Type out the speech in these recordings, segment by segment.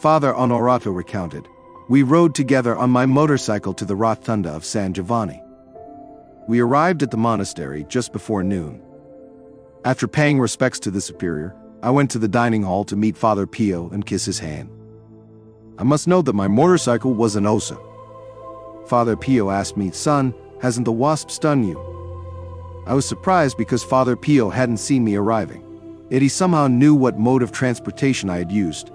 Father Onorato recounted. We rode together on my motorcycle to the rotunda of San Giovanni. We arrived at the monastery just before noon. After paying respects to the superior, I went to the dining hall to meet Father Pio and kiss his hand. I must note that my motorcycle was an Osa. Father Pio asked me, "Son, hasn't the wasp stung you?" I was surprised because Father Pio hadn't seen me arriving, yet he somehow knew what mode of transportation I had used.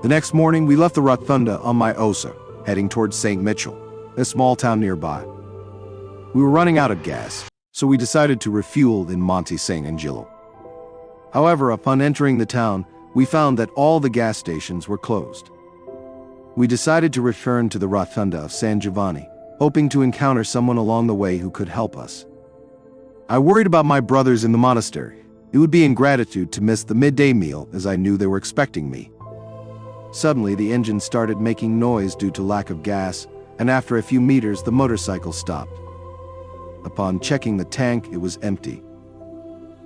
The next morning, we left the rotunda on my Osa, heading towards St. Mitchell, a small town nearby. We were running out of gas, so we decided to refuel in Monte St. Angelo. However, upon entering the town, we found that all the gas stations were closed. We decided to return to the rotunda of San Giovanni, hoping to encounter someone along the way who could help us. I worried about my brothers in the monastery. It would be ingratitude to miss the midday meal, as I knew they were expecting me. Suddenly, the engine started making noise due to lack of gas, and after a few meters, the motorcycle stopped. Upon checking the tank, it was empty.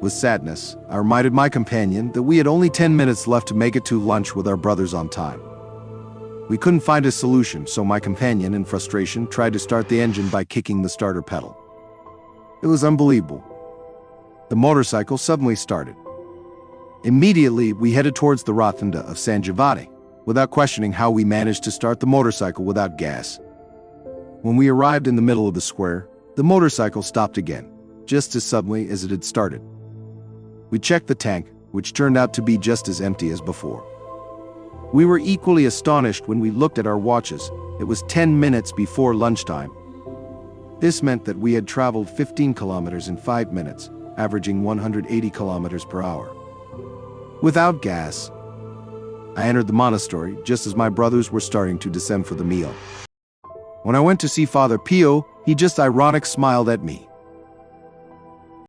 With sadness, I reminded my companion that we had only 10 minutes left to make it to lunch with our brothers on time. We couldn't find a solution, so my companion, in frustration, tried to start the engine by kicking the starter pedal. It was unbelievable. The motorcycle suddenly started. Immediately, we headed towards the rotunda of San Giovanni, without questioning how we managed to start the motorcycle without gas. When we arrived in the middle of the square, the motorcycle stopped again, just as suddenly as it had started. We checked the tank, which turned out to be just as empty as before. We were equally astonished when we looked at our watches. It was 10 minutes before lunchtime. This meant that we had traveled 15 kilometers in 5 minutes, averaging 180 kilometers per hour. Without gas, I entered the monastery just as my brothers were starting to descend for the meal. When I went to see Father Pio, he just ironic smiled at me.